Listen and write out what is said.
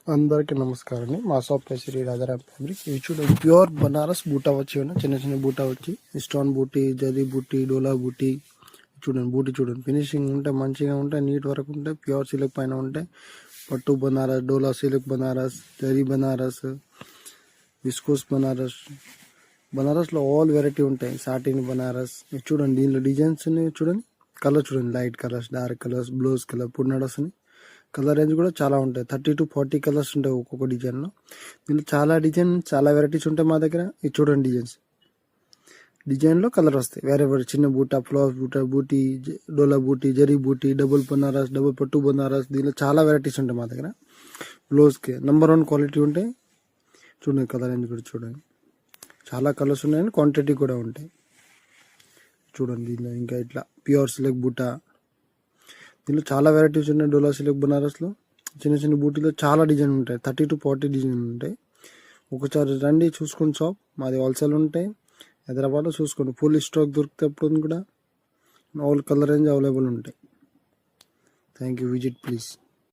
అందరికీ నమస్కారం అండి. మా షాప్ శ్రీ రాజారాం ఫ్యాబ్రిక్. ఇవి చూడండి, ప్యూర్ బనారస్ బూటా వచ్చి చిన్న చిన్న బూటా వచ్చి స్టోన్ బూటీ, జరీ బూటీ, డోలా బూటీ. చూడండి బూటీ చూడండి, ఫినిషింగ్ ఉంటే మంచిగా ఉంటాయి, నీట్ వరకు ఉంటాయి. ప్యూర్ సిల్క్ పైన ఉంటాయి. పట్టు బనారస్, డోలా సిల్క్ బనారస్, జరీ బనారస్, విస్కోస్ బనారస్. బనారస్లో ఆల్ వెరైటీ ఉంటాయి. సాటిన్ బనారస్. ఇవి చూడండి, దీనిలో డిజైన్స్ చూడండి, కలర్ చూడండి, light colours, dark colours, blues colour, పున్నడస్. కలర్ రేంజ్ కూడా చాలా ఉంటాయి. 30 to 40 కలర్స్ ఉంటాయి ఒక్కొక్క డిజైన్లో. దీనిలో చాలా వెరైటీస్ ఉంటాయి మా దగ్గర. ఇది చూడండి, డిజైన్లో కలర్ వస్తాయి. వేరే చిన్న బూటా, ఫ్లవర్ బూటా, బూటీ, డోలా బూటీ, జరీ బూటీ, డబుల్ బనారస్, డబుల్ పట్టు బనారస్. దీనిలో చాలా వెరైటీస్ ఉంటాయి మా దగ్గర. బ్లౌజ్కి నెంబర్ 1 క్వాలిటీ ఉంటాయి. చూడండి, కలర్ రేంజ్ కూడా చూడండి, చాలా కలర్స్ ఉన్నాయని క్వాంటిటీ కూడా ఉంటాయి. చూడండి, దీనిలో ఇంకా ఇట్లా ప్యూర్ సిల్క్ బూటా. దీనిలో చాలా వెరైటీస్ ఉన్నాయి. డోలా సిల్క్ బనారస్లో చిన్న చిన్న బూటీలో చాలా డిజైన్ ఉంటాయి. 30 to 40 డిజైన్ ఉంటాయి. ఒకసారి రండి, చూసుకోండి. షాప్ మాది హోల్సేల్ ఉంటాయి. హైదరాబాద్లో చూసుకోండి. ఫుల్ స్టాక్ దొరికితే కూడా ఆల్ కలర్ రేంజ్ అవైలబుల్ ఉంటాయి. Thank you. Visit please.